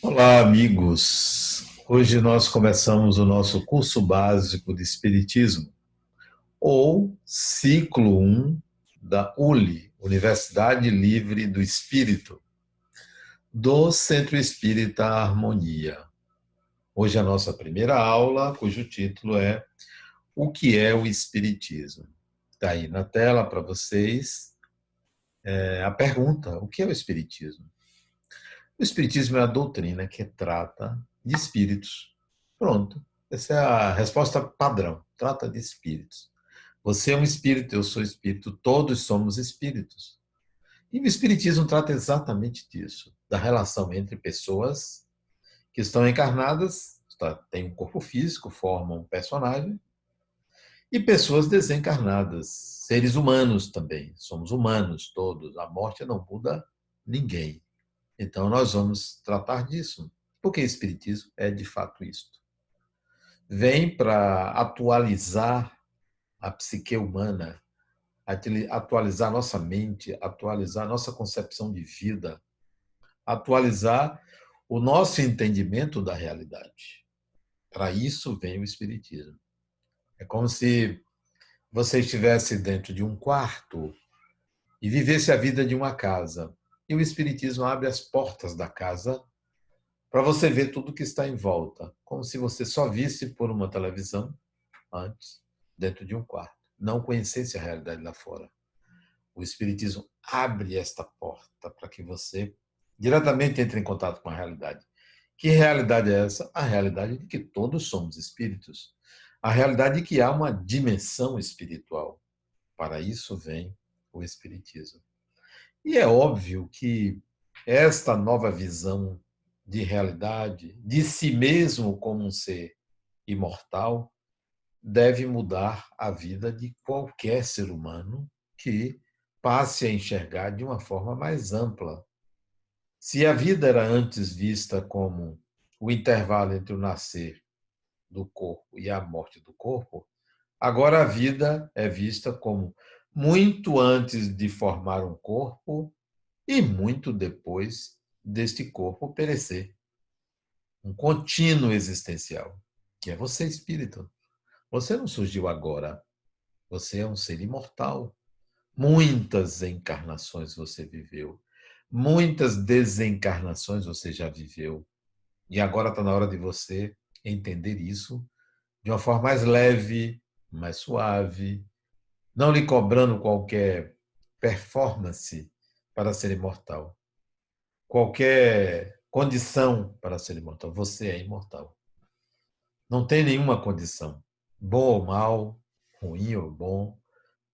Olá, amigos. Hoje nós começamos o nosso curso básico de Espiritismo, ou ciclo 1 da ULI, Universidade Livre do Espírito, do Centro Espírita Harmonia. Hoje é a nossa primeira aula, cujo título é O que é o Espiritismo? Está aí na tela para vocês a pergunta: o que é o Espiritismo? O Espiritismo é a doutrina que trata de espíritos. Pronto. Essa é a resposta padrão. Trata de espíritos. Você é um espírito, eu sou espírito, todos somos espíritos. E o Espiritismo trata exatamente disso, da relação entre pessoas que estão encarnadas, têm um corpo físico, formam um personagem, e pessoas desencarnadas, seres humanos também. Somos humanos todos, a morte não muda ninguém. Então, nós vamos tratar disso, porque o Espiritismo é de fato isto. Vem para atualizar a psique humana, atualizar nossa mente, atualizar nossa concepção de vida, atualizar o nosso entendimento da realidade. Para isso vem o Espiritismo. É como se você estivesse dentro de um quarto e vivesse a vida de uma casa. E o Espiritismo abre as portas da casa para você ver tudo que está em volta, como se você só visse por uma televisão antes, dentro de um quarto, não conhecesse a realidade lá fora. O Espiritismo abre esta porta para que você diretamente entre em contato com a realidade. Que realidade é essa? A realidade de que todos somos espíritos. A realidade de que há uma dimensão espiritual. Para isso vem o Espiritismo. E é óbvio que esta nova visão de realidade, de si mesmo como um ser imortal, deve mudar a vida de qualquer ser humano que passe a enxergar de uma forma mais ampla. Se a vida era antes vista como o intervalo entre o nascer do corpo e a morte do corpo, agora a vida é vista como muito antes de formar um corpo e muito depois deste corpo perecer. Um contínuo existencial, que é você, espírito. Você não surgiu agora. Você é um ser imortal. Muitas encarnações você viveu. Muitas desencarnações você já viveu. E agora está na hora de você entender isso de uma forma mais leve, mais suave, não lhe cobrando qualquer performance para ser imortal, qualquer condição para ser imortal. Você é imortal. Não tem nenhuma condição, bom ou mal, ruim ou bom,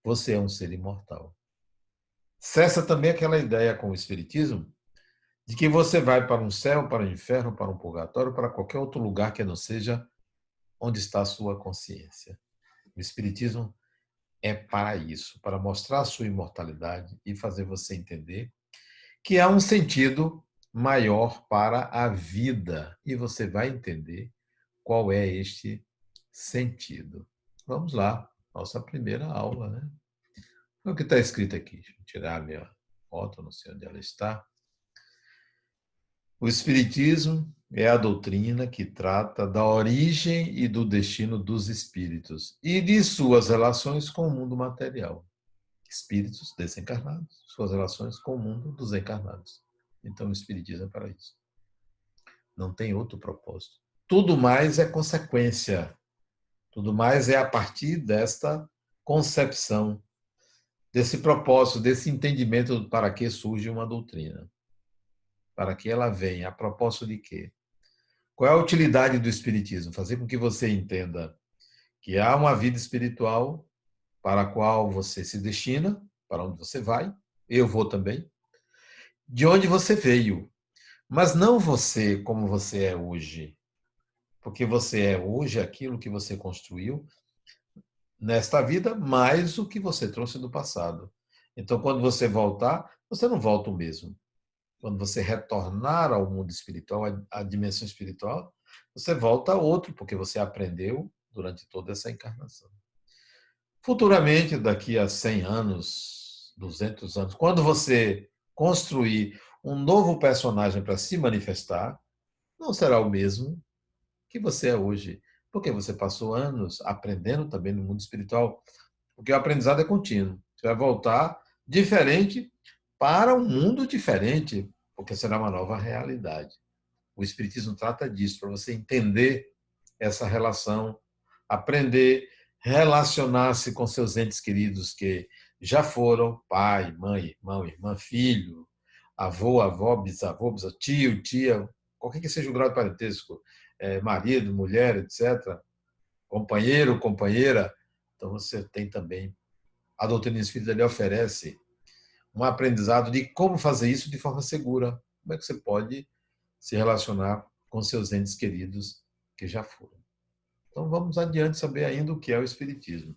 você é um ser imortal. Cessa também aquela ideia com o Espiritismo de que você vai para um céu, para um inferno, para um purgatório, para qualquer outro lugar que não seja onde está a sua consciência. O Espiritismo é para isso, para mostrar a sua imortalidade e fazer você entender que há um sentido maior para a vida. E você vai entender qual é este sentido. Vamos lá, nossa primeira aula, né? O que está escrito aqui? Deixa eu tirar a minha foto, não sei onde ela está. O Espiritismo é a doutrina que trata da origem e do destino dos espíritos e de suas relações com o mundo material. Espíritos desencarnados, suas relações com o mundo dos encarnados. Então, o Espiritismo é para isso. Não tem outro propósito. Tudo mais é consequência. Tudo mais é a partir desta concepção, desse propósito, desse entendimento para que surge uma doutrina. Para que ela venha. A propósito de quê? Qual é a utilidade do Espiritismo? Fazer com que você entenda que há uma vida espiritual para a qual você se destina, para onde você vai, eu vou também, de onde você veio. Mas não você como você é hoje, porque você é hoje aquilo que você construiu nesta vida, mais o que você trouxe do passado. Então, quando você voltar, você não volta o mesmo. Quando você retornar ao mundo espiritual, à dimensão espiritual, você volta a outro, porque você aprendeu durante toda essa encarnação. Futuramente, daqui a 100 anos, 200 anos, quando você construir um novo personagem para se manifestar, não será o mesmo que você é hoje, porque você passou anos aprendendo também no mundo espiritual, porque o aprendizado é contínuo. Você vai voltar diferente para um mundo diferente, porque será uma nova realidade. O Espiritismo trata disso, para você entender essa relação, aprender, relacionar-se com seus entes queridos que já foram pai, mãe, irmão, irmã, filho, avô, avó, bisavô, bisavô, tio, tia, qualquer que seja o grau de parentesco, marido, mulher, etc., companheiro, companheira. Então você tem também, a doutrina espírita lhe oferece um aprendizado de como fazer isso de forma segura. Como é que você pode se relacionar com seus entes queridos que já foram. Então vamos adiante saber ainda o que é o Espiritismo.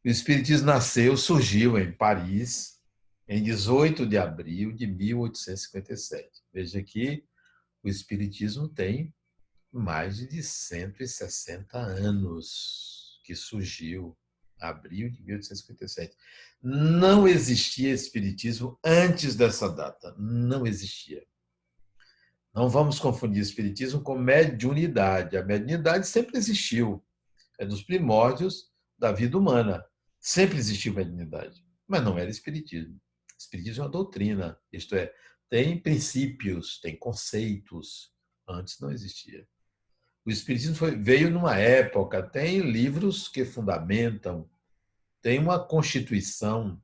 O Espiritismo nasceu, surgiu em Paris, em 18 de abril de 1857. Veja que o Espiritismo tem mais de 160 anos que surgiu, abril de 1857. Não existia Espiritismo antes dessa data, não existia. Não vamos confundir espiritismo com mediunidade. A mediunidade sempre existiu. É dos primórdios da vida humana. Sempre existiu mediunidade. Mas não era espiritismo. Espiritismo é uma doutrina. Isto é, tem princípios, tem conceitos. Antes não existia. O espiritismo veio numa época, tem livros que fundamentam, tem uma constituição,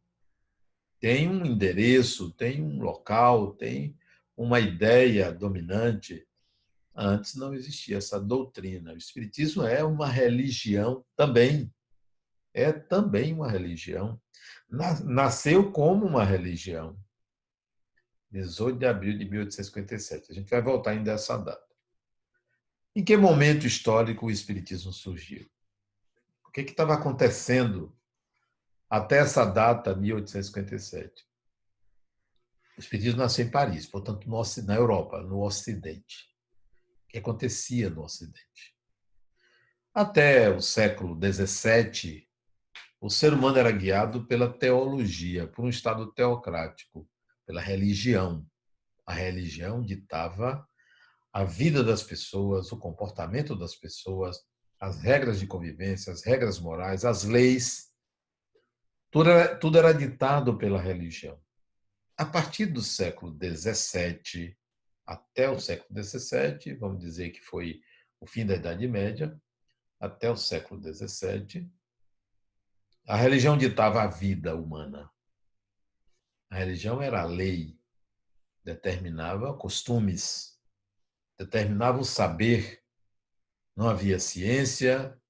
tem um endereço, tem um local, tem uma ideia dominante. Antes não existia essa doutrina. O Espiritismo é uma religião também. É também uma religião. Nasceu como uma religião. 18 de abril de 1857. A gente vai voltar ainda a essa data. Em que momento histórico o Espiritismo surgiu? O que estava acontecendo até essa data, 1857? O Espiritismo nasceu em Paris, portanto, na Europa, no Ocidente. O que acontecia no Ocidente? Até o século XVII, o ser humano era guiado pela teologia, por um estado teocrático, pela religião. A religião ditava a vida das pessoas, o comportamento das pessoas, as regras de convivência, as regras morais, as leis. Tudo era ditado pela religião. A partir do século XVII até o século XVII, vamos dizer que foi o fim da Idade Média, até o século XVII, a religião ditava a vida humana. A religião era a lei, determinava costumes, determinava o saber. Não havia ciência,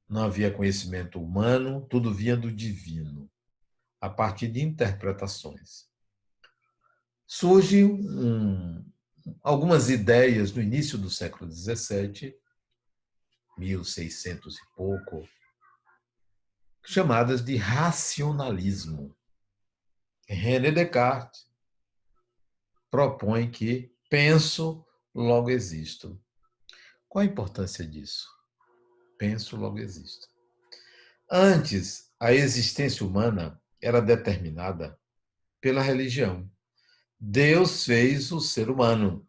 não havia conhecimento humano, tudo vinha do divino, a partir de interpretações. Surgem algumas ideias no início do século XVII, 1600 e pouco, chamadas de racionalismo. René Descartes propõe que penso, logo existo. Qual a importância disso? Penso, logo existo. Antes, a existência humana era determinada pela religião. Deus fez o ser humano.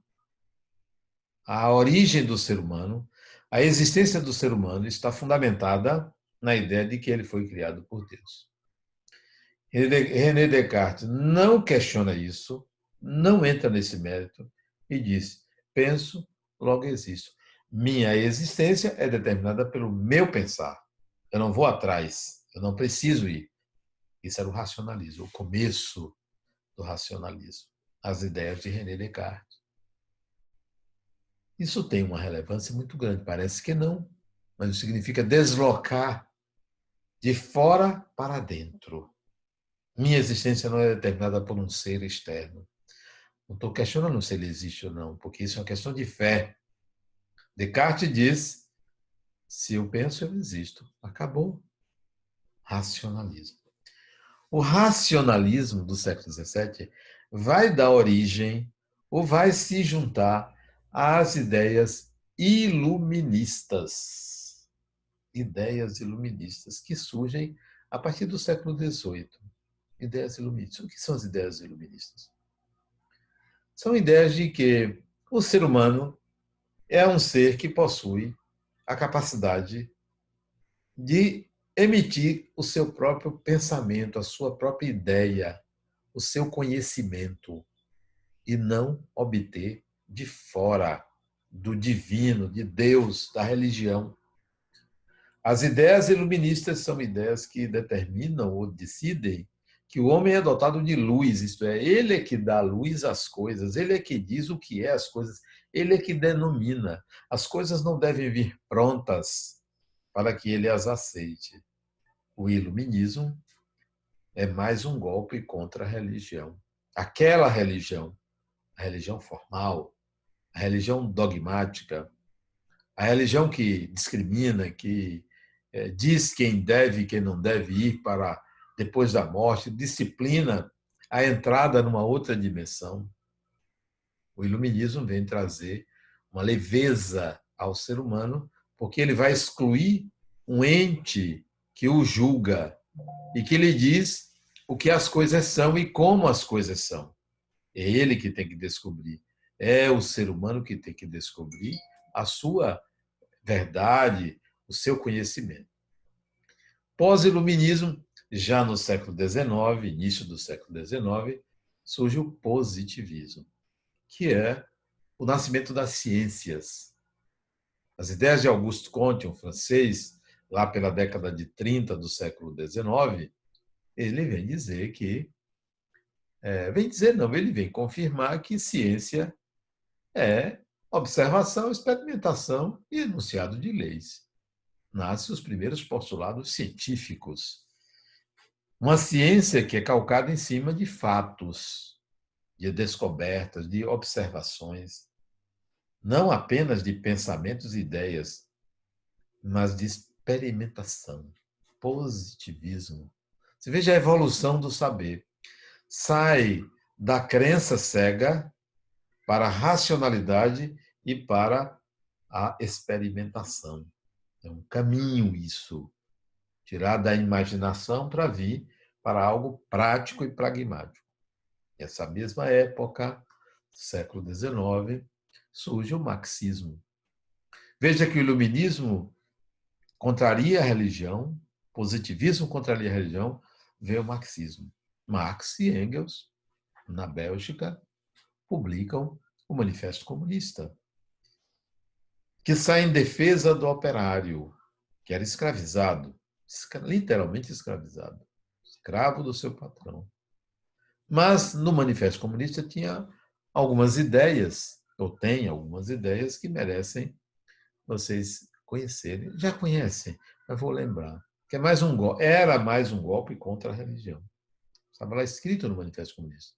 A origem do ser humano, a existência do ser humano está fundamentada na ideia de que ele foi criado por Deus. René Descartes não questiona isso, não entra nesse mérito e diz: penso, logo existo. Minha existência é determinada pelo meu pensar. Eu não vou atrás, eu não preciso ir. Isso era o racionalismo, o começo do racionalismo, as ideias de René Descartes. Isso tem uma relevância muito grande, parece que não, mas isso significa deslocar de fora para dentro. Minha existência não é determinada por um ser externo. Não estou questionando se ele existe ou não, porque isso é uma questão de fé. Descartes diz: se eu penso, eu existo. Acabou. Racionalismo. O racionalismo do século XVII vai dar origem ou vai se juntar às ideias iluministas. Ideias iluministas que surgem a partir do século XVIII. Ideias iluministas. O que são as ideias iluministas? São ideias de que O ser humano é um ser que possui a capacidade de emitir o seu próprio pensamento, a sua própria ideia, o seu conhecimento, e não obter de fora do divino, de Deus, da religião. As ideias iluministas são ideias que determinam ou decidem que o homem é dotado de luz, isto é, ele é que dá luz às coisas, ele é que diz o que é as coisas, ele é que denomina. As coisas não devem vir prontas para que ele as aceite. O iluminismo é mais um golpe contra a religião. Aquela religião, a religião formal, a religião dogmática, a religião que discrimina, que diz quem deve e quem não deve ir para depois da morte, disciplina a entrada numa outra dimensão. O iluminismo vem trazer uma leveza ao ser humano, porque ele vai excluir um ente que o julga e que lhe diz o que as coisas são e como as coisas são. É ele que tem que descobrir. É o ser humano que tem que descobrir a sua verdade, o seu conhecimento. Pós-iluminismo, já no século XIX, início do século XIX, surge o positivismo, que é o nascimento das ciências. As ideias de Auguste Comte, um francês, lá pela década de 30 do século XIX, ele vem dizer que, ele vem confirmar que ciência é observação, experimentação e enunciado de leis. Nascem os primeiros postulados científicos. Uma ciência que é calcada em cima de fatos, de descobertas, de observações, não apenas de pensamentos e ideias, mas de experimentação, positivismo. Você veja a evolução do saber. Sai da crença cega para a racionalidade e para a experimentação. É um caminho isso. Tirar da imaginação para vir para algo prático e pragmático. Nessa mesma época, século XIX, surge o marxismo. Veja que o iluminismo contraria a religião, positivismo contraria a religião, veio o marxismo. Marx e Engels, na Bélgica, publicam o Manifesto Comunista, que sai em defesa do operário, que era escravizado, literalmente escravizado, escravo do seu patrão. Mas no Manifesto Comunista tinha algumas ideias, ou tem algumas ideias que merecem vocês conhecerem. Já conhecem, mas vou lembrar. Que é era mais um golpe contra a religião. Estava lá escrito no Manifesto Comunista.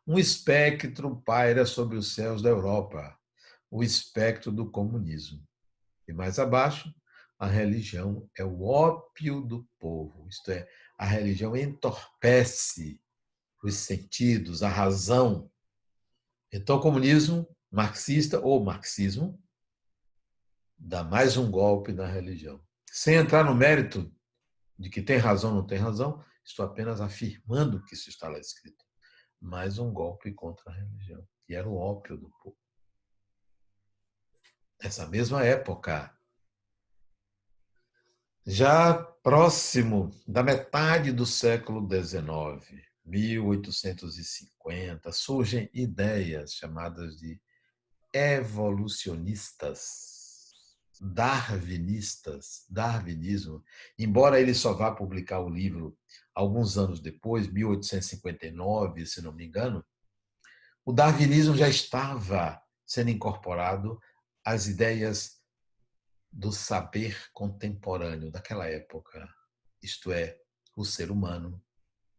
Um espectro paira sobre os céus da Europa, o espectro do comunismo. E mais abaixo, a religião é o ópio do povo, isto é, a religião entorpece os sentidos, a razão. Então, o comunismo marxista ou marxismo dá mais um golpe na religião. Sem entrar no mérito de que tem razão ou não tem razão, estou apenas afirmando que isso está lá escrito. Mais um golpe contra a religião. E era o ópio do povo. Nessa mesma época, já próximo da metade do século XIX, 1850, surgem ideias chamadas de evolucionistas, darwinismo, embora ele só vá publicar o livro alguns anos depois, 1859, se não me engano, o darwinismo já estava sendo incorporado às ideias do saber contemporâneo daquela época, isto é, o ser humano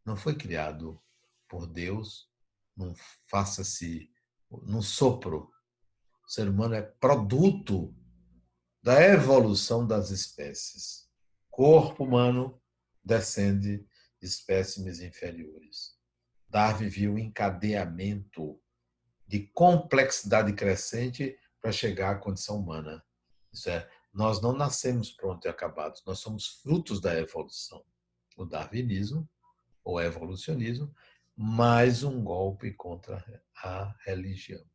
não foi criado por Deus, não faça-se num sopro. O ser humano é produto da evolução das espécies. Corpo humano descende de espécimes inferiores. Darwin viu um encadeamento de complexidade crescente para chegar à condição humana. Isso é, nós não nascemos prontos e acabados, nós somos frutos da evolução. O darwinismo, ou evolucionismo, mais um golpe contra a religião.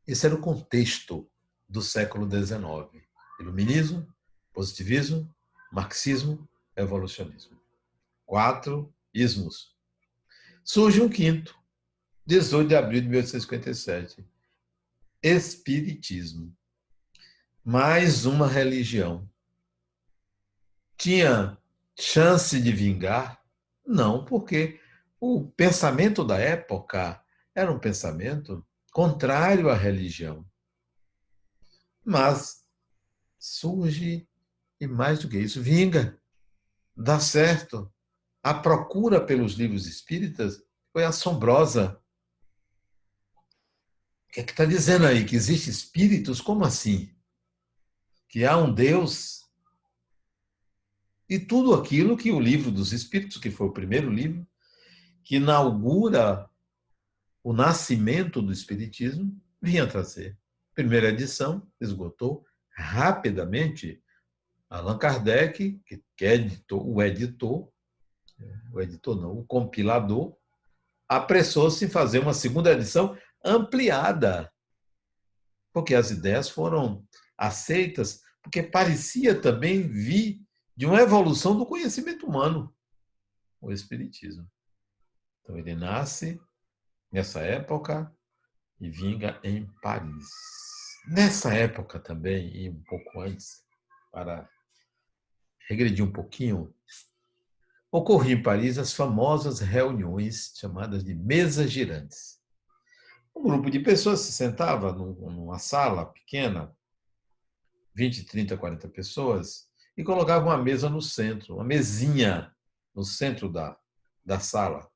Esse era o contexto do século XIX. Iluminismo, positivismo, marxismo, evolucionismo. 4 ismos. Surge um quinto, 18 de abril de 1857. Espiritismo. Mais uma religião. Tinha chance de vingar? Não, porque o pensamento da época era um pensamento contrário à religião. Mas surge, e mais do que isso, vinga, dá certo. A procura pelos livros espíritas foi assombrosa. O que é que está dizendo aí? Que existem espíritos? Como assim? Que há um Deus? E tudo aquilo que o livro dos Espíritos, que foi o primeiro livro, que inaugura o nascimento do Espiritismo, vinha trazer. Primeira edição, esgotou rapidamente. Allan Kardec, que editou, o editor não, o compilador, apressou-se em fazer uma segunda edição ampliada, porque as ideias foram aceitas, porque parecia também vir de uma evolução do conhecimento humano, o Espiritismo. Então, ele nasce nessa época e vinga em Paris. Nessa época também, e um pouco antes, para regredir um pouquinho, ocorriam em Paris as famosas reuniões chamadas de mesas girantes. Um grupo de pessoas se sentava numa sala pequena, 20, 30, 40 pessoas, e colocava uma mesa no centro, uma mesinha no centro da sala,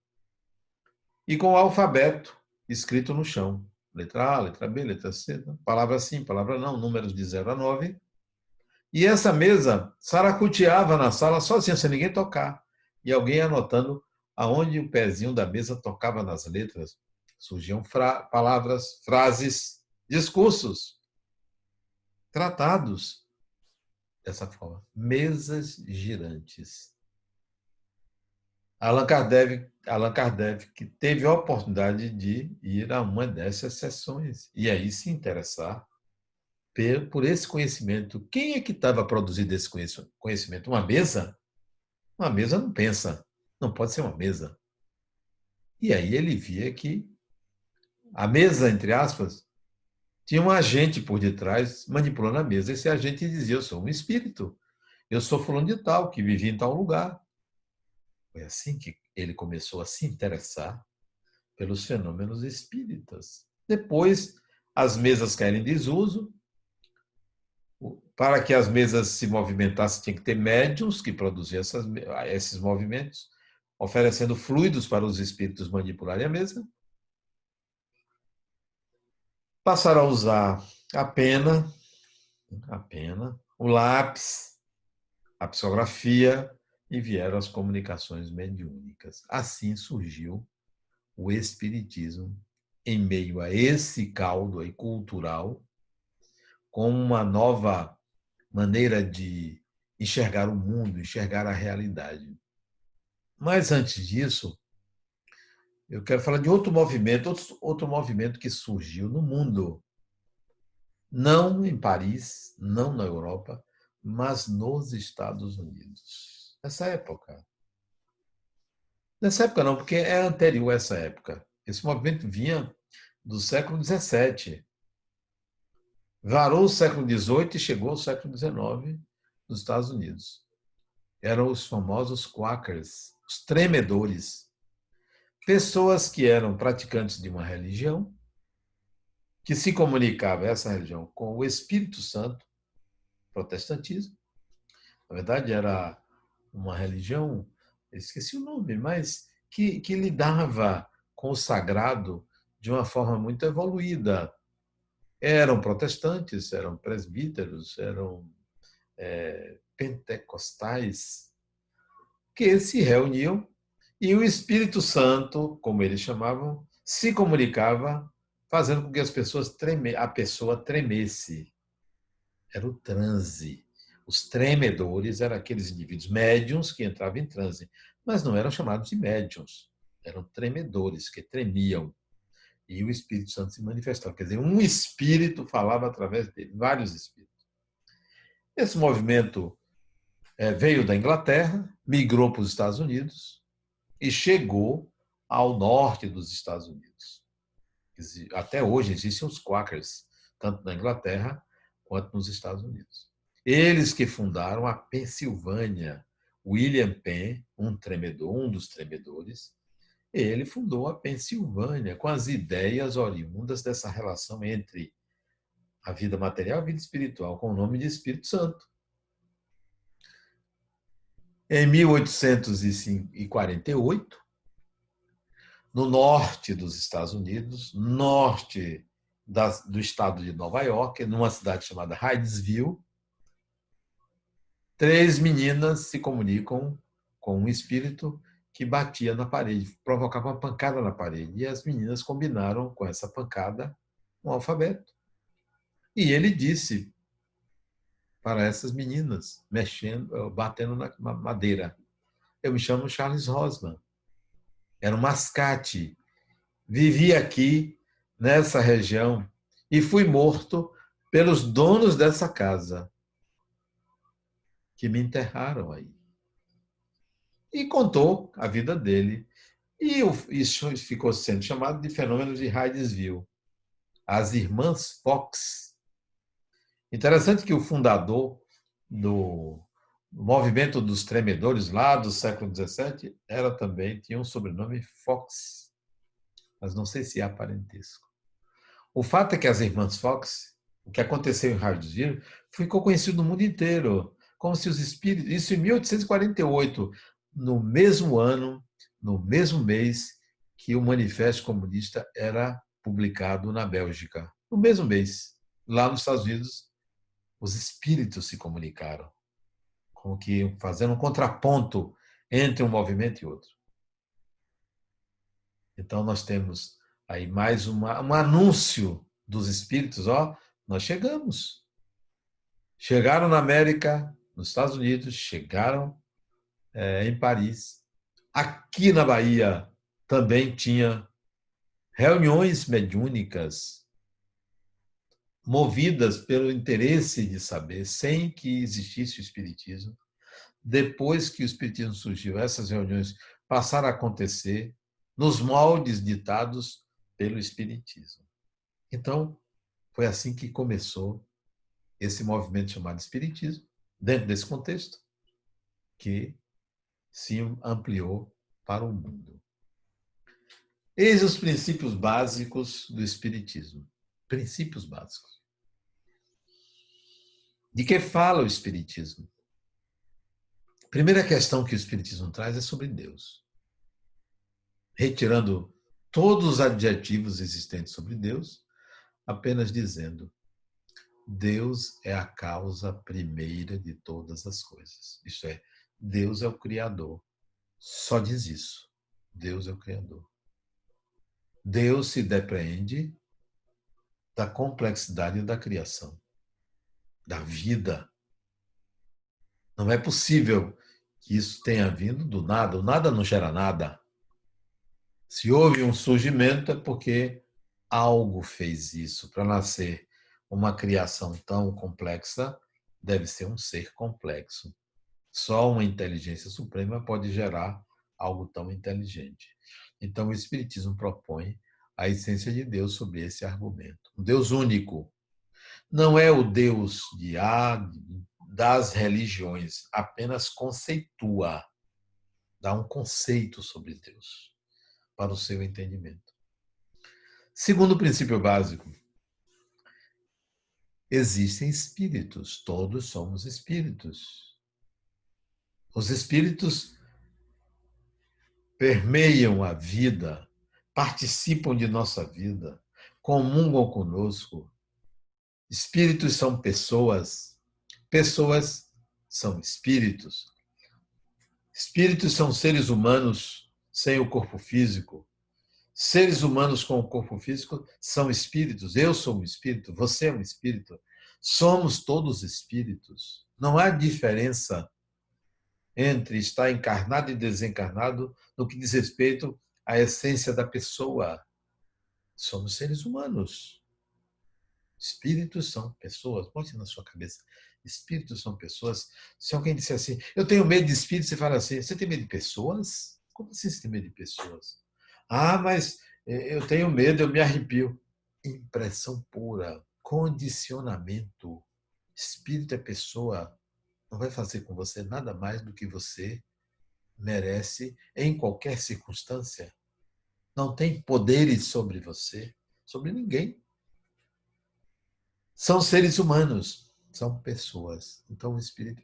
e com o alfabeto escrito no chão. Letra A, letra B, letra C, palavra sim, palavra não, números de 0 a 9. E essa mesa saracoteava na sala sozinha, sem ninguém tocar. E alguém anotando aonde o pezinho da mesa tocava nas letras. Surgiam palavras, frases, discursos, tratados dessa forma. Mesas girantes. Allan Kardec que teve a oportunidade de ir a uma dessas sessões e aí se interessar por esse conhecimento. Quem é que estava produzindo esse conhecimento? Uma mesa? Uma mesa não pensa, não pode ser uma mesa. E aí ele via que a mesa, entre aspas, tinha um agente por detrás manipulando a mesa. Esse agente dizia: eu sou um espírito, eu sou fulano de tal, que vivia em tal lugar. Foi assim que ele começou a se interessar pelos fenômenos espíritas. Depois, as mesas caíram em desuso. Para que as mesas se movimentassem, tinha que ter médiuns que produziam esses movimentos, oferecendo fluidos para os espíritos manipularem a mesa. Passaram a usar a pena, o lápis, a psicografia e vieram as comunicações mediúnicas. Assim surgiu o espiritismo em meio a esse caldo aí cultural, com uma nova maneira de enxergar o mundo, enxergar a realidade. Mas antes disso, eu quero falar de outro movimento que surgiu no mundo, não em Paris, não na Europa, mas nos Estados Unidos. Nessa época não, porque é anterior a essa época. Esse movimento vinha do século XVII. Varou o século XVIII e chegou ao século XIX nos Estados Unidos. Eram os famosos Quakers, os tremedores. Pessoas que eram praticantes de uma religião, que se comunicava essa religião com o Espírito Santo, protestantismo. Na verdade, era uma religião, esqueci o nome, mas que lidava com o sagrado de uma forma muito evoluída. Eram protestantes, eram presbíteros, eram pentecostais, que se reuniam e o Espírito Santo, como eles chamavam, se comunicava, fazendo com que a pessoa tremesse. Era o transe. Os tremedores eram aqueles indivíduos médiuns que entravam em transe, mas não eram chamados de médiuns, eram tremedores que tremiam. e o Espírito Santo se manifestava. Quer dizer, um espírito falava através dele, vários espíritos. Esse movimento veio da Inglaterra, migrou para os Estados Unidos e chegou ao norte dos Estados Unidos. Até hoje existem os Quakers, tanto na Inglaterra quanto nos Estados Unidos. Eles que fundaram a Pensilvânia. William Penn, um dos tremedores, ele fundou a Pensilvânia com as ideias oriundas dessa relação entre a vida material e a vida espiritual, com o nome de Espírito Santo. Em 1848, no norte dos Estados Unidos, norte do estado de Nova York, numa cidade chamada Hydesville, 3 meninas se comunicam com um espírito que batia na parede, provocava uma pancada na parede. E as meninas combinaram com essa pancada um alfabeto. E ele disse para essas meninas, batendo na madeira: eu me chamo Charles Rosman. Era um mascate. Vivi aqui, nessa região, e fui morto pelos donos dessa casa, que me enterraram aí. E contou a vida dele. E isso ficou sendo chamado de fenômeno de Hydesville. As irmãs Fox. Interessante que o fundador do movimento dos tremedores lá do século XVII tinha um sobrenome Fox, mas não sei se há parentesco. O fato é que as irmãs Fox, o que aconteceu em Hydesville, ficou conhecido no mundo inteiro, como se os espíritos, isso em 1848, no mesmo ano, no mesmo mês que o Manifesto Comunista era publicado na Bélgica. No mesmo mês, lá nos Estados Unidos, os espíritos se comunicaram, como que fazendo um contraponto entre um movimento e outro. Então, nós temos aí mais um anúncio dos espíritos, nós chegamos. Chegaram na América, nos Estados Unidos, chegaram em Paris. Aqui na Bahia também tinha reuniões mediúnicas movidas pelo interesse de saber, sem que existisse o espiritismo. Depois que o espiritismo surgiu, essas reuniões passaram a acontecer nos moldes ditados pelo espiritismo. Então, foi assim que começou esse movimento chamado espiritismo, dentro desse contexto, que se ampliou para o mundo. Eis os princípios básicos do espiritismo. Princípios básicos. De que fala o espiritismo? A primeira questão que o espiritismo traz é sobre Deus. Retirando todos os adjetivos existentes sobre Deus, apenas dizendo: Deus é a causa primeira de todas as coisas. Isto é, Deus é o Criador. Só diz isso. Deus é o Criador. Deus se depreende da complexidade da criação, da vida. Não é possível que isso tenha vindo do nada. O nada não gera nada. Se houve um surgimento é porque algo fez isso. Para nascer uma criação tão complexa, deve ser um ser complexo. Só uma inteligência suprema pode gerar algo tão inteligente. Então, o Espiritismo propõe a essência de Deus sobre esse argumento. Um Deus único. Não é o Deus das religiões, apenas conceitua, dá um conceito sobre Deus para o seu entendimento. Segundo princípio básico, existem espíritos, todos somos espíritos. Os espíritos permeiam a vida, participam de nossa vida, comungam conosco. Espíritos são pessoas, pessoas são espíritos. Espíritos são seres humanos sem o corpo físico. Seres humanos com o corpo físico são espíritos. Eu sou um espírito, você é um espírito. Somos todos espíritos. Não há diferença entre estar encarnado e desencarnado no que diz respeito à essência da pessoa. Somos seres humanos. Espíritos são pessoas. Bote na sua cabeça. Espíritos são pessoas. Se alguém disser assim, eu tenho medo de espíritos, você fala assim, você tem medo de pessoas? Como assim você tem medo de pessoas? Ah, mas eu tenho medo, eu me arrepio. Impressão pura, condicionamento. Espírito é pessoa. Não vai fazer com você nada mais do que você merece em qualquer circunstância. Não tem poderes sobre você, sobre ninguém. São seres humanos, são pessoas. Então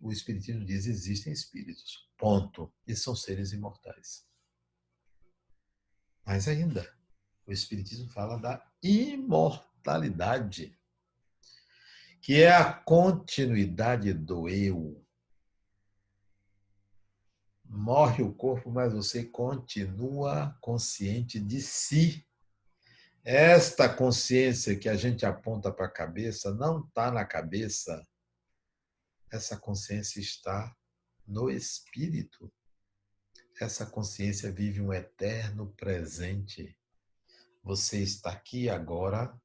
o Espiritismo diz: existem espíritos, ponto. E são seres imortais. Mas ainda, o Espiritismo fala da imortalidade, que é a continuidade do eu. Morre o corpo, mas você continua consciente de si. Esta consciência que a gente aponta para a cabeça não está na cabeça. Essa consciência está no espírito. Essa consciência vive um eterno presente. Você está aqui agora,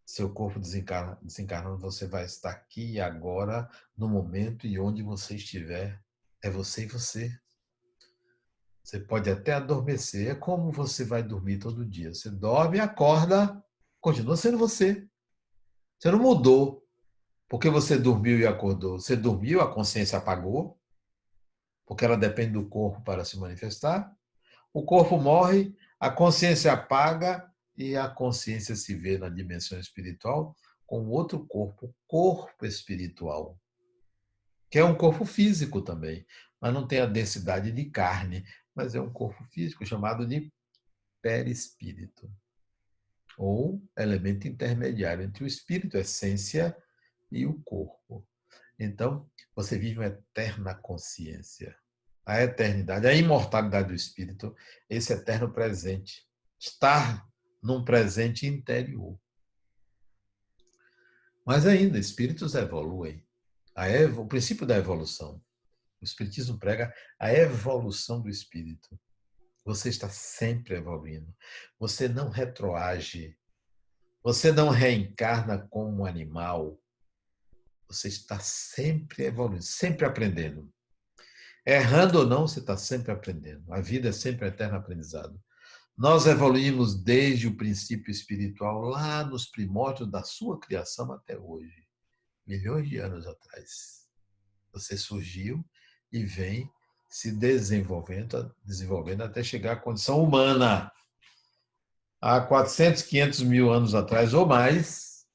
seu corpo desencarnando, você vai estar aqui agora, no momento e onde você estiver. É você e você. Você pode até adormecer. É como você vai dormir todo dia. Você dorme, acorda, continua sendo você. Você não mudou porque você dormiu e acordou. Você dormiu, a consciência apagou, porque ela depende do corpo para se manifestar. O corpo morre, a consciência apaga e a consciência se vê na dimensão espiritual com outro corpo, corpo espiritual, que é um corpo físico também, mas não tem a densidade de carne, mas é um corpo físico chamado de perispírito, ou elemento intermediário entre o espírito, a essência, e o corpo. Então, você vive uma eterna consciência. A eternidade, a imortalidade do espírito, esse eterno presente. Estar num presente interior. Mas ainda, espíritos evoluem. O princípio da evolução. O espiritismo prega a evolução do espírito. Você está sempre evoluindo. Você não retroage. Você não reencarna como um animal. Você está sempre evoluindo, sempre aprendendo. Errando ou não, você está sempre aprendendo. A vida é sempre um eterno aprendizado. Nós evoluímos desde o princípio espiritual, lá nos primórdios da sua criação até hoje, milhões de anos atrás. Você surgiu e vem se desenvolvendo até chegar à condição humana. Há 400, 500 mil anos atrás ou mais,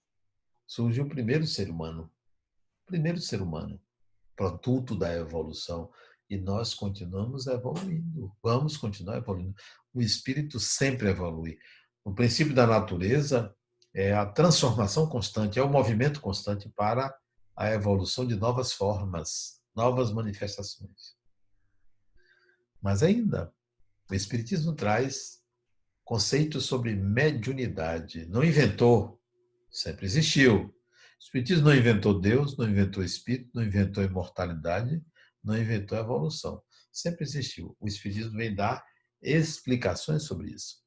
surge o primeiro ser humano. O primeiro ser humano. Produto da evolução. E nós continuamos evoluindo. Vamos continuar evoluindo. O espírito sempre evolui. O princípio da natureza é a transformação constante, é o movimento constante para a evolução de novas formas, novas manifestações. Mas ainda, o espiritismo traz conceitos sobre mediunidade. Não inventou, sempre existiu. O espiritismo não inventou Deus, não inventou espírito, não inventou imortalidade, não inventou evolução. Sempre existiu. O espiritismo vem dar explicações sobre isso.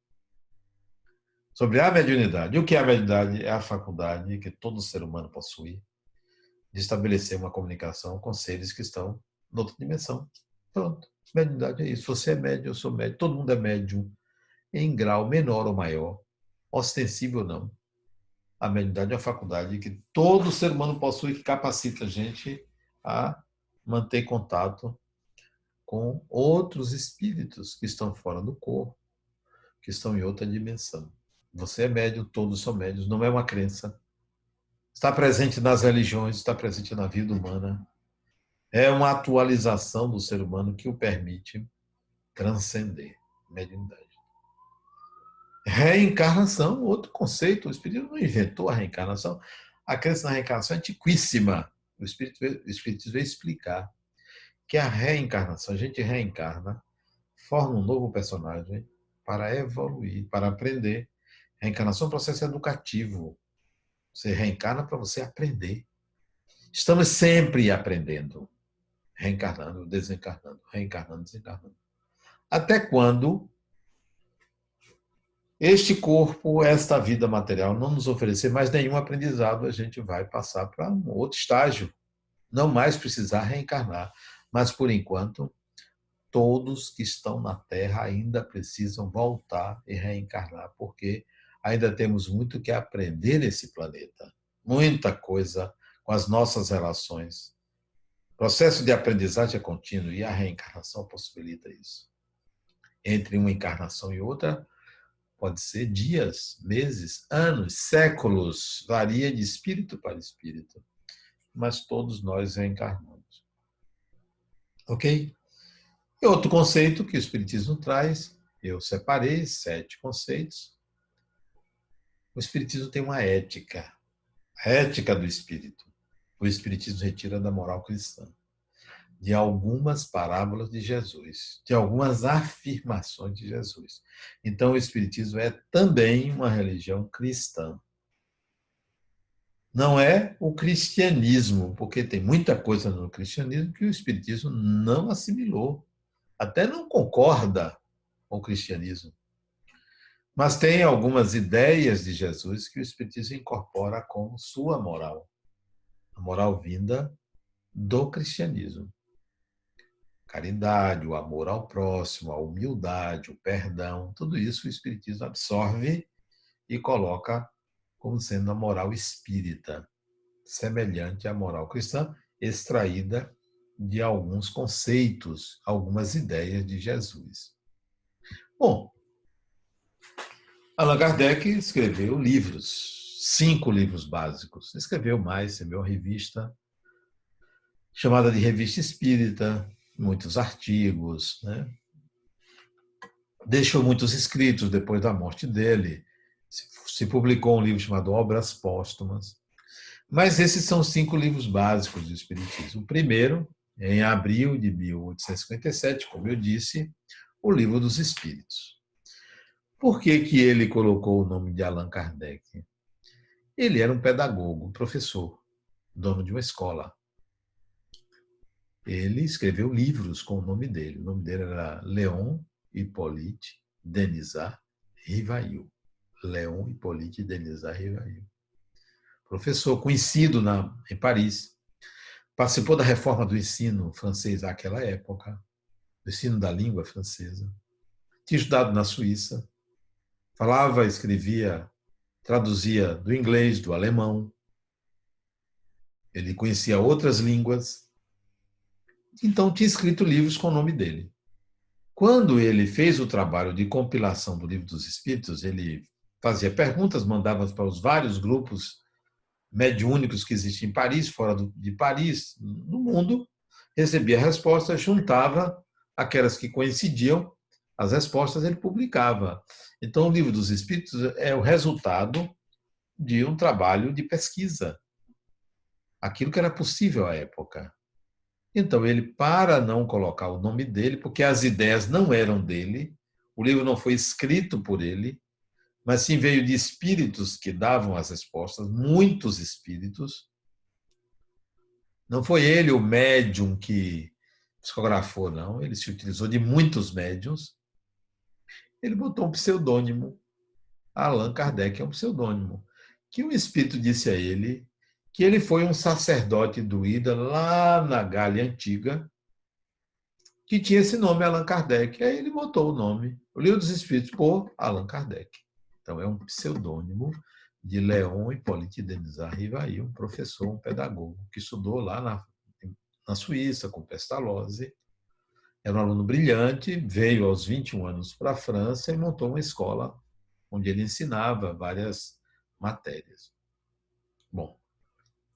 Sobre a mediunidade. E o que é a mediunidade? É a faculdade que todo ser humano possui de estabelecer uma comunicação com seres que estão em outra dimensão. Pronto. Mediunidade é isso. Você é médium, eu sou médium, todo mundo é médium, em grau menor ou maior, ostensivo ou não. A mediunidade é uma faculdade que todo ser humano possui, que capacita a gente a manter contato com outros espíritos que estão fora do corpo, que estão em outra dimensão. Você é médium, todos são médios, não é uma crença. Está presente nas religiões, está presente na vida humana. É uma atualização do ser humano que o permite transcender. Mediunidade. Reencarnação, outro conceito. O Espírito não inventou a reencarnação. A crença na reencarnação é antiquíssima. O Espírito veio explicar que a reencarnação, a gente reencarna, forma um novo personagem para evoluir, para aprender. Reencarnação é um processo educativo. Você reencarna para você aprender. Estamos sempre aprendendo. Reencarnando, desencarnando, reencarnando, desencarnando. Até quando este corpo, esta vida material, não nos oferecer mais nenhum aprendizado, a gente vai passar para um outro estágio, não mais precisar reencarnar. Mas, por enquanto, todos que estão na Terra ainda precisam voltar e reencarnar, porque ainda temos muito que aprender nesse planeta. Muita coisa com as nossas relações. O processo de aprendizagem é contínuo e a reencarnação possibilita isso. Entre uma encarnação e outra, pode ser dias, meses, anos, séculos, varia de espírito para espírito, mas todos nós reencarnamos. Ok? E outro conceito que o Espiritismo traz, eu separei 7 conceitos. O Espiritismo tem uma ética, a ética do espírito. O Espiritismo retira da moral cristã, de algumas parábolas de Jesus, de algumas afirmações de Jesus. Então, o Espiritismo é também uma religião cristã. Não é o cristianismo, porque tem muita coisa no cristianismo que o Espiritismo não assimilou, até não concorda com o cristianismo. Mas tem algumas ideias de Jesus que o Espiritismo incorpora como sua moral, a moral vinda do cristianismo. Caridade, o amor ao próximo, a humildade, o perdão, tudo isso o Espiritismo absorve e coloca como sendo a moral espírita, semelhante à moral cristã, extraída de alguns conceitos, algumas ideias de Jesus. Bom, Allan Kardec escreveu livros, 5 livros básicos. Escreveu mais, escreveu uma revista chamada de Revista Espírita, muitos artigos, né? Deixou muitos escritos depois da morte dele. Se publicou um livro chamado Obras Póstumas. Mas esses são os 5 livros básicos do Espiritismo. O primeiro, em abril de 1857, como eu disse, o Livro dos Espíritos. Por que que ele colocou o nome de Allan Kardec? Ele era um pedagogo, um professor, dono de uma escola. Ele escreveu livros com o nome dele. O nome dele era Léon Hippolyte Denisard Rivail. Léon Hippolyte Denisard Rivail. Professor conhecido em Paris. Participou da reforma do ensino francês naquela época, do ensino da língua francesa. Tinha estudado na Suíça. Falava, escrevia, traduzia do inglês, do alemão. Ele conhecia outras línguas. Então, tinha escrito livros com o nome dele. Quando ele fez o trabalho de compilação do Livro dos Espíritos, ele fazia perguntas, mandava para os vários grupos mediúnicos que existiam em Paris, fora de Paris, no mundo, recebia respostas, juntava aquelas que coincidiam, as respostas ele publicava. Então, o Livro dos Espíritos é o resultado de um trabalho de pesquisa, aquilo que era possível à época. Então, ele, para não colocar o nome dele, porque as ideias não eram dele, o livro não foi escrito por ele, mas sim veio de espíritos que davam as respostas, muitos espíritos. Não foi ele o médium que psicografou, não. Ele se utilizou de muitos médiums. Ele botou um pseudônimo. Allan Kardec é um pseudônimo. Que um espírito disse a ele que ele foi um sacerdote druida lá na Gália Antiga, que tinha esse nome, Allan Kardec. Aí ele botou o nome, o Livro dos Espíritos, por Allan Kardec. Então, é um pseudônimo de Léon Hippolyte Denisard Rivail, um professor, um pedagogo, que estudou lá na Suíça, com Pestalozzi. Era um aluno brilhante, veio aos 21 anos para a França e montou uma escola onde ele ensinava várias matérias. Bom,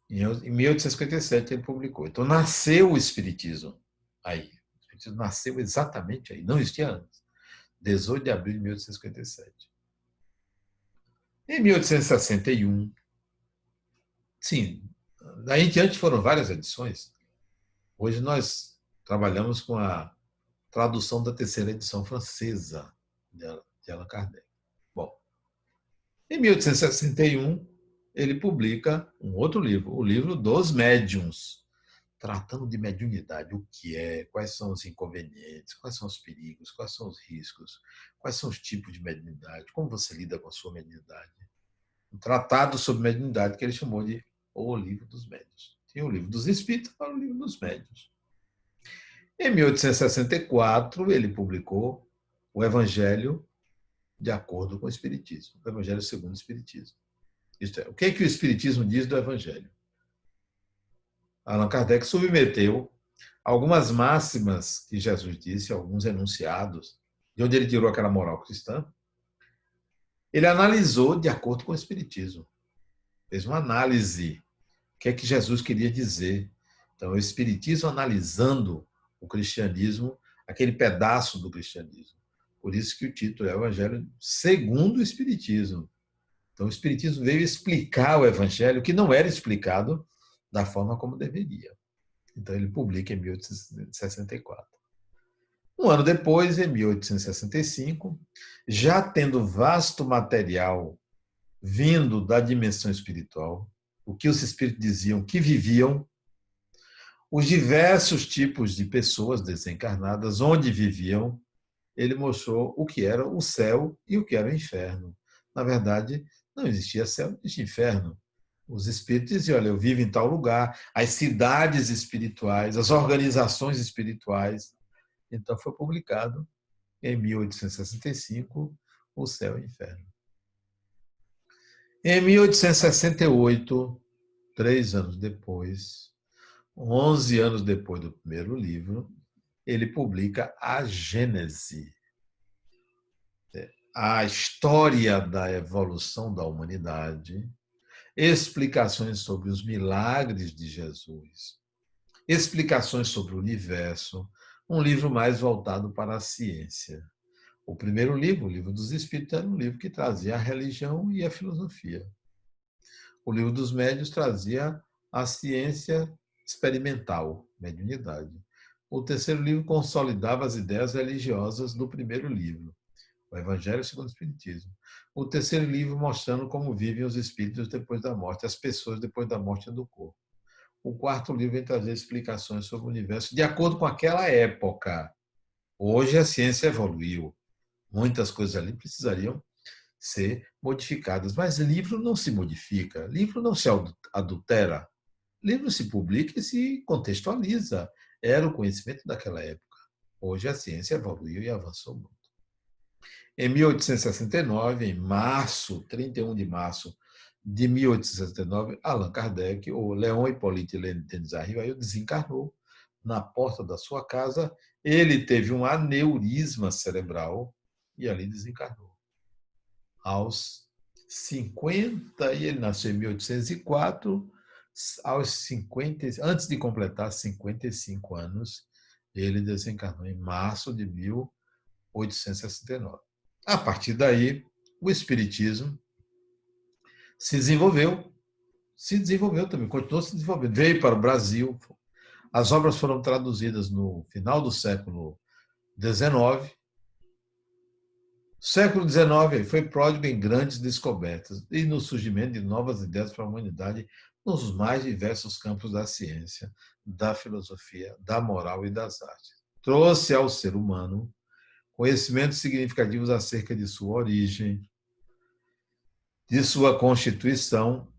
em 1857 ele publicou. Então, nasceu o Espiritismo aí. O Espiritismo nasceu exatamente aí, não existia antes. 18 de abril de 1857. Em 1861, sim, daí em diante foram várias edições. Hoje nós trabalhamos com a tradução da 3ª edição francesa de Allan Kardec. Bom, em 1861, ele publica um outro livro, o Livro dos Médiuns, tratando de mediunidade, o que é, quais são os inconvenientes, quais são os perigos, quais são os riscos, quais são os tipos de mediunidade, como você lida com a sua mediunidade. Um tratado sobre mediunidade que ele chamou de O Livro dos Médiuns. Tinha o Livro dos Espíritos e o Livro dos Médiuns. Em 1864, ele publicou o Evangelho de acordo com o Espiritismo, o Evangelho segundo o Espiritismo. Isto é, o que é que o Espiritismo diz do Evangelho? Allan Kardec submeteu algumas máximas que Jesus disse, alguns enunciados, de onde ele tirou aquela moral cristã. Ele analisou de acordo com o Espiritismo. Fez uma análise. O que é que Jesus queria dizer? Então, o Espiritismo analisando o cristianismo, aquele pedaço do cristianismo. Por isso que o título é Evangelho segundo o Espiritismo. Então, o Espiritismo veio explicar o Evangelho que não era explicado da forma como deveria. Então, ele publica em 1864. Um ano depois, em 1865, já tendo vasto material vindo da dimensão espiritual, o que os espíritos diziam que viviam, os diversos tipos de pessoas desencarnadas, onde viviam, ele mostrou o que era o céu e o que era o inferno. Na verdade, não existia céu, não existia inferno. Os espíritos diziam, olha, eu vivo em tal lugar, as cidades espirituais, as organizações espirituais. Então foi publicado em 1865 O Céu e o Inferno. Em 1868, 3 anos depois, 11 anos depois do primeiro livro, ele publica a Gênese, a história da evolução da humanidade, explicações sobre os milagres de Jesus, explicações sobre o universo, um livro mais voltado para a ciência. O primeiro livro, o Livro dos Espíritos, era um livro que trazia a religião e a filosofia. O Livro dos Médiuns trazia a ciência experimental, mediunidade. O terceiro livro consolidava as ideias religiosas do primeiro livro, o Evangelho segundo o Espiritismo. O terceiro livro mostrando como vivem os espíritos depois da morte, as pessoas depois da morte do corpo. O quarto livro vem trazer explicações sobre o universo de acordo com aquela época. Hoje a ciência evoluiu. Muitas coisas ali precisariam ser modificadas, mas livro não se modifica, livro não se adultera, livro se publica e se contextualiza. Era o conhecimento daquela época. Hoje a ciência evoluiu e avançou muito. Em 1869, em março, 31 de março de 1869, Allan Kardec, ou Léon Hippolyte Denis Arrivai, desencarnou na porta da sua casa. Ele teve um aneurisma cerebral e ali desencarnou. Aos 50, e ele nasceu em 1804, aos 50, antes de completar 55 anos, ele desencarnou em março de 1869. A partir daí, o Espiritismo se desenvolveu também, continuou se desenvolvendo. Veio para o Brasil, as obras foram traduzidas no final do século XIX. O século XIX foi pródigo em grandes descobertas e no surgimento de novas ideias para a humanidade nos mais diversos campos da ciência, da filosofia, da moral e das artes. Trouxe ao ser humano conhecimentos significativos acerca de sua origem, de sua constituição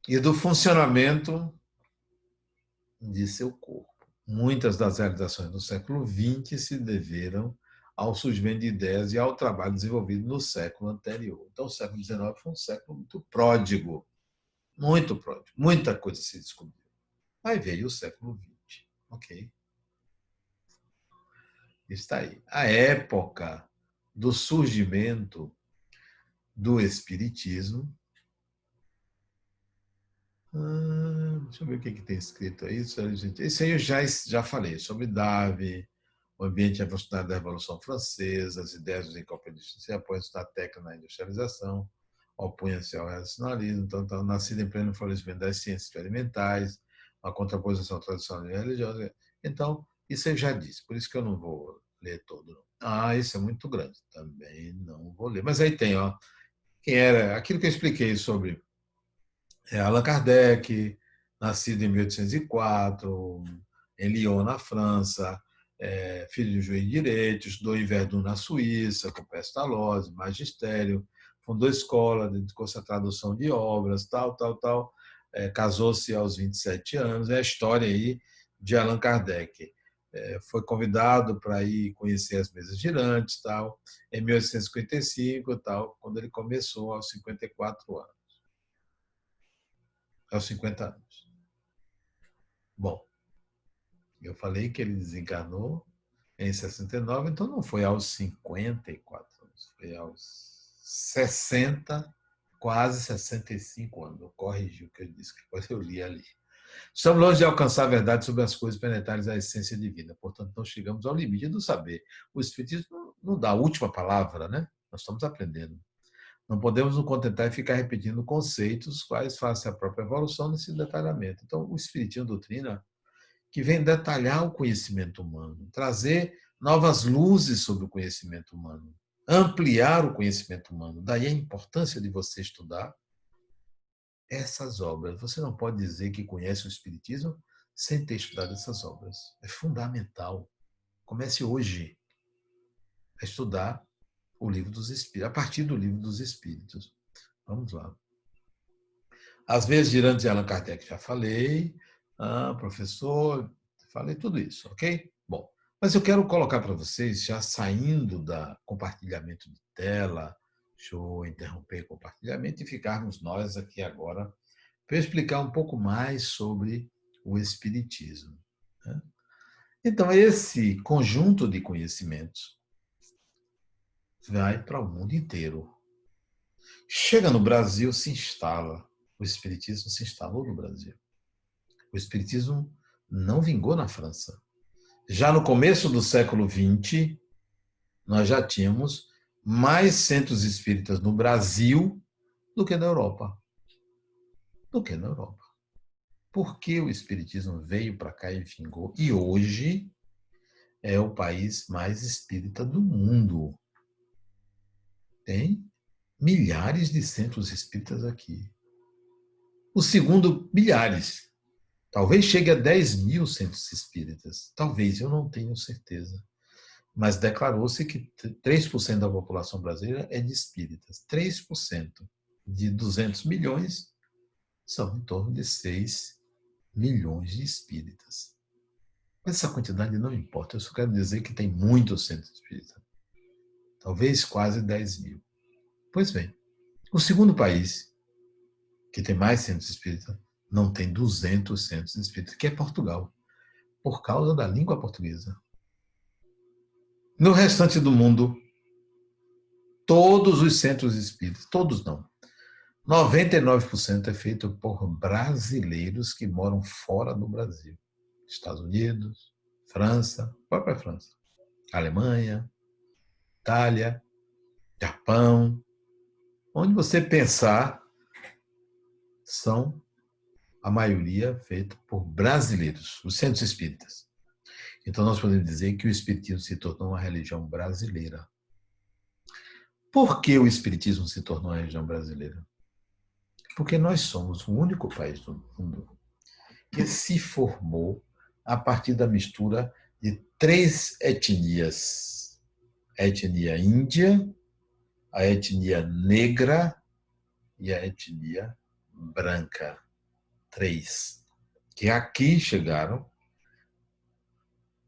e do funcionamento de seu corpo. Muitas das realizações do século XX se deveram ao surgimento de ideias e ao trabalho desenvolvido no século anterior. Então, o século XIX foi um século muito pródigo, muita coisa se descobriu. Aí veio o século XX, ok? Está aí. A época do surgimento do Espiritismo. Deixa eu ver o que tem escrito aí. Isso aí eu já falei, sobre Darwin, o ambiente evolucionário da Revolução Francesa, as ideias dos enciclopedistas se apoiam na técnica na industrialização, opunham-se ao racionalismo, então nascido em pleno florescimento das ciências experimentais, a contraposição tradicional e religiosa. Então, isso eu já disse, por isso que eu não vou ler todo. Isso é muito grande, também não vou ler. Mas aí tem, quem era, aquilo que eu expliquei sobre Allan Kardec, nascido em 1804, em Lyon, na França, filho de um juiz de direito, estudou em Verdun, na Suíça, com Pestalozzi, magistério, fundou escola, dedicou-se à tradução de obras, tal. Casou-se aos 27 anos. É a história aí de Allan Kardec. Foi convidado para ir conhecer as mesas girantes, tal, em 1855, tal, quando ele começou aos 54 anos, aos 50 anos. Bom, eu falei que ele desencarnou em 69, então não foi aos 54 anos, foi aos 60, quase 65 anos. Eu corrigi o que eu disse, que depois eu li ali. Estamos longe de alcançar a verdade sobre as coisas planetárias da essência divina, portanto, não chegamos ao limite do saber. O Espiritismo não dá a última palavra, né? Nós estamos aprendendo. Não podemos nos contentar e ficar repetindo conceitos quais fazem a própria evolução nesse detalhamento. Então, o Espiritismo doutrina que vem detalhar o conhecimento humano, trazer novas luzes sobre o conhecimento humano, ampliar o conhecimento humano. Daí a importância de você estudar essas obras. Você não pode dizer que conhece o Espiritismo sem ter estudado essas obras. É fundamental. Comece hoje a estudar o livro dos Espíritos, a partir do livro dos Espíritos. Vamos lá. As vezes girantes de Allan Kardec já falei. Professor, falei tudo isso, ok? Bom, mas eu quero colocar para vocês, já saindo da compartilhamento de tela, deixa eu interromper o compartilhamento e ficarmos nós aqui agora para explicar um pouco mais sobre o Espiritismo. Né? Então, esse conjunto de conhecimentos vai para o mundo inteiro. Chega no Brasil, se instala. O Espiritismo se instalou no Brasil. O Espiritismo não vingou na França. Já no começo do século XX, nós já tínhamos mais centros espíritas no Brasil do que na Europa. Do que na Europa. Por que o Espiritismo veio para cá e vingou? E hoje é o país mais espírita do mundo. Tem milhares de centros espíritas aqui. O segundo, milhares. Talvez chegue a 10 mil centros espíritas. Talvez, eu não tenho certeza. Mas declarou-se que 3% da população brasileira é de espíritas. 3% de 200 milhões são em torno de 6 milhões de espíritas. Mas essa quantidade não importa. Eu só quero dizer que tem muitos centros espíritas. Talvez quase 10 mil. Pois bem, o segundo país que tem mais centros espíritas não tem 200 centros espíritas, que é Portugal, por causa da língua portuguesa. No restante do mundo, todos os centros espíritas, todos não, 99% é feito por brasileiros que moram fora do Brasil. Estados Unidos, França, própria França, Alemanha, Itália, Japão. Onde você pensar, são a maioria feita por brasileiros, os centros espíritas. Então nós podemos dizer que o espiritismo se tornou uma religião brasileira. Por que o espiritismo se tornou uma religião brasileira? Porque nós somos o único país do mundo que se formou a partir da mistura de 3 etnias. A etnia índia, a etnia negra e a etnia branca. 3. Que aqui chegaram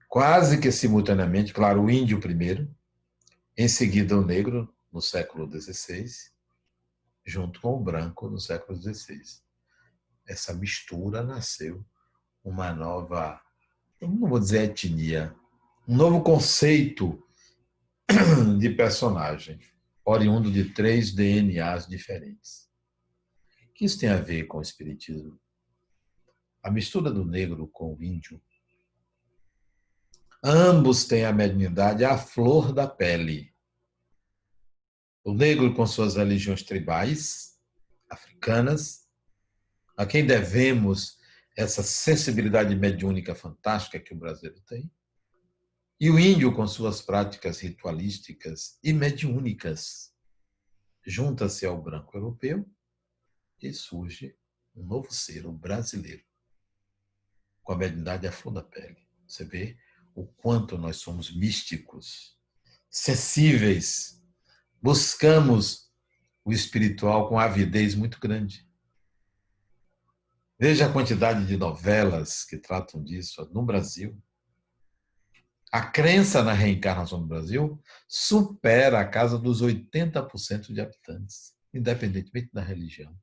quase que simultaneamente, claro, o índio primeiro, em seguida o negro, no século XVI, junto com o branco, no século XVI. Essa mistura nasceu uma nova, não vou dizer etnia, um novo conceito de personagem, oriundo de 3 DNAs diferentes. O que isso tem a ver com o espiritismo? A mistura do negro com o índio. Ambos têm a mediunidade à flor da pele. O negro com suas religiões tribais, africanas, a quem devemos essa sensibilidade mediúnica fantástica que o brasileiro tem, e o índio com suas práticas ritualísticas e mediúnicas. Junta-se ao branco europeu e surge um novo ser, o brasileiro. com a mediunidade à flor da pele. Você vê o quanto nós somos místicos, sensíveis, buscamos o espiritual com avidez muito grande. Veja a quantidade de novelas que tratam disso no Brasil. A crença na reencarnação no Brasil supera a casa dos 80% de habitantes, independentemente da religião.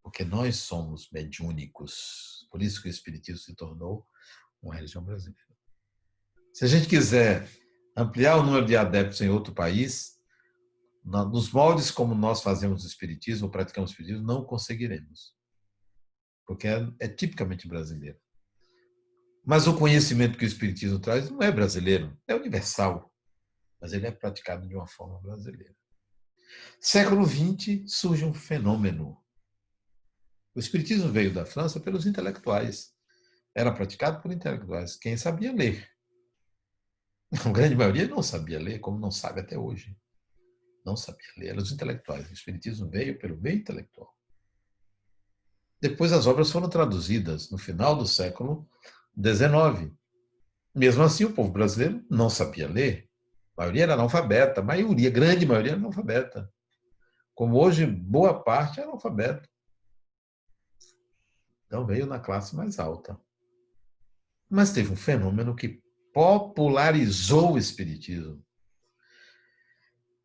Porque nós somos mediúnicos. Por isso que o Espiritismo se tornou uma religião brasileira. Se a gente quiser ampliar o número de adeptos em outro país, nos moldes como nós fazemos o Espiritismo, ou praticamos o Espiritismo, não conseguiremos. Porque é tipicamente brasileiro. Mas o conhecimento que o Espiritismo traz não é brasileiro, é universal. Mas ele é praticado de uma forma brasileira. Século XX surge um fenômeno. O Espiritismo veio da França pelos intelectuais. Era praticado por intelectuais, quem sabia ler. A grande maioria não sabia ler, como não sabe até hoje. Não sabia ler, eram os intelectuais. O Espiritismo veio pelo meio intelectual. Depois as obras foram traduzidas no final do século XIX. Mesmo assim, o povo brasileiro não sabia ler. A maioria era analfabeta, a maioria, grande maioria era analfabeta. Como hoje, boa parte é analfabeta. Então veio na classe mais alta. Mas teve um fenômeno que popularizou o Espiritismo.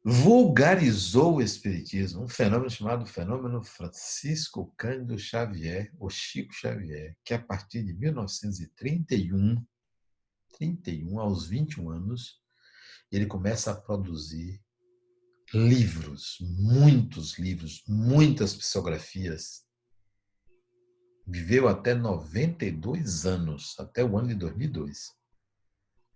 Vulgarizou o Espiritismo, um fenômeno chamado fenômeno Francisco Cândido Xavier, ou Chico Xavier, que a partir de 1931, aos 21 anos, ele começa a produzir livros, muitas psicografias. Viveu até 92 anos, até o ano de 2002.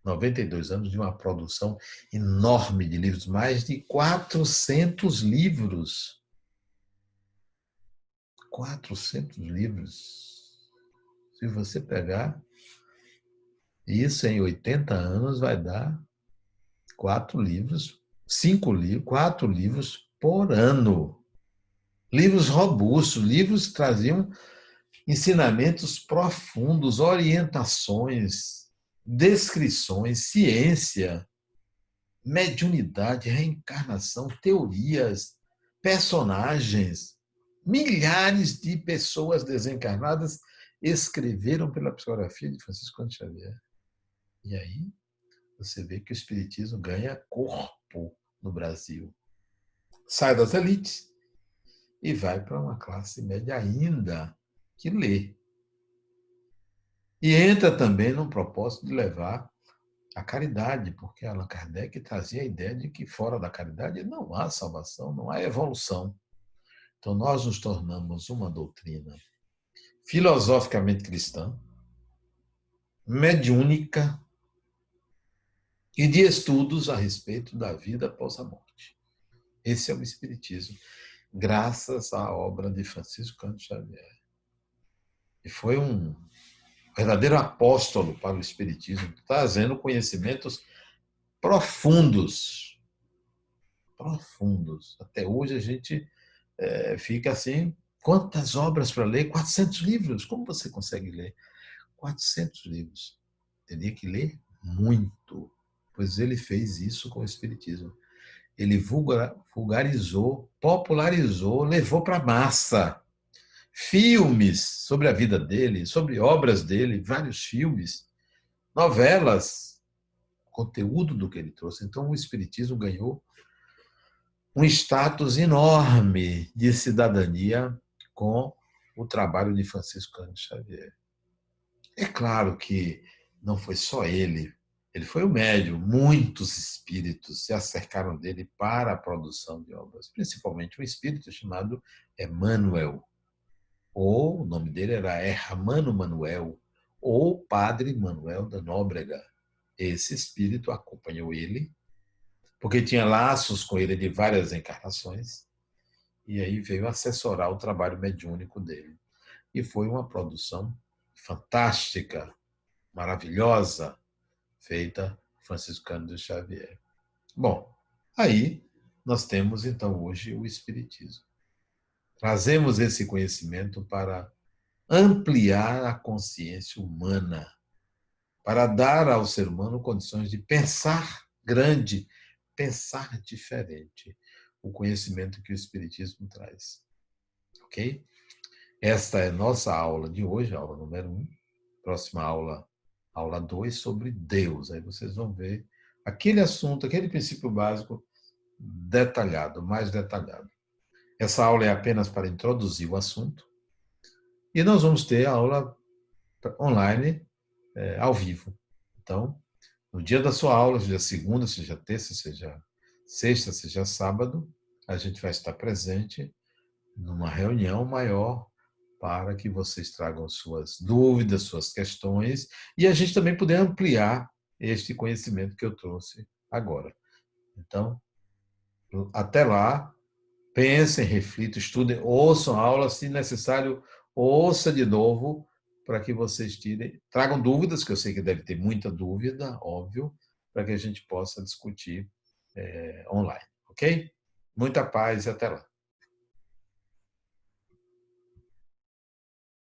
92 anos de uma produção enorme de livros, mais de 400 livros. 400 livros. Se você pegar isso em 80 anos, vai dar 4 livros, 4 livros por ano. Livros robustos, livros que traziam ensinamentos profundos, orientações, descrições, ciência, mediunidade, reencarnação, teorias, personagens. Milhares de pessoas desencarnadas escreveram pela psicografia de Francisco Cândido Xavier. E aí você vê que o Espiritismo ganha corpo no Brasil. Sai das elites e vai para uma classe média ainda que lê. E entra também num propósito de levar a caridade, porque Allan Kardec trazia a ideia de que fora da caridade não há salvação, não há evolução. Então nós nos tornamos uma doutrina filosoficamente cristã, mediúnica e de estudos a respeito da vida após a morte. Esse é o Espiritismo, graças à obra de Francisco Cândido Xavier. E foi um verdadeiro apóstolo para o Espiritismo, trazendo conhecimentos profundos. Profundos. Até hoje a gente fica assim, quantas obras para ler? 400 livros. Como você consegue ler 400 livros? Teria que ler muito, pois ele fez isso com o Espiritismo. Ele vulgarizou, popularizou, levou para a massa. Filmes sobre a vida dele, sobre obras dele, vários filmes, novelas, conteúdo do que ele trouxe. Então o Espiritismo ganhou um status enorme de cidadania com o trabalho de Francisco Cândido Xavier. É claro que não foi só ele foi o médium. Muitos espíritos se acercaram dele para a produção de obras, principalmente um espírito chamado Emmanuel, ou o nome dele era Hermano Manuel, ou Padre Manuel da Nóbrega. Esse espírito acompanhou ele, porque tinha laços com ele de várias encarnações, e aí veio assessorar o trabalho mediúnico dele. E foi uma produção fantástica, maravilhosa, feita Francisco Cândido Xavier. Bom, aí nós temos então hoje o Espiritismo. Trazemos esse conhecimento para ampliar a consciência humana, para dar ao ser humano condições de pensar grande, pensar diferente. O conhecimento que o Espiritismo traz. Ok? Esta é nossa aula de hoje, aula número 1. Próxima aula, aula 2, sobre Deus. Aí vocês vão ver aquele assunto, aquele princípio básico detalhado, mais detalhado. Essa aula é apenas para introduzir o assunto. E nós vamos ter a aula online, ao vivo. Então, no dia da sua aula, seja segunda, seja terça, seja sexta, seja sábado, a gente vai estar presente numa reunião maior para que vocês tragam suas dúvidas, suas questões, e a gente também poder ampliar este conhecimento que eu trouxe agora. Então, até lá, pensem, reflitam, estudem, ouçam a aula, se necessário, ouça de novo, para que vocês tragam dúvidas, que eu sei que deve ter muita dúvida, óbvio, para que a gente possa discutir online, ok? Muita paz e até lá.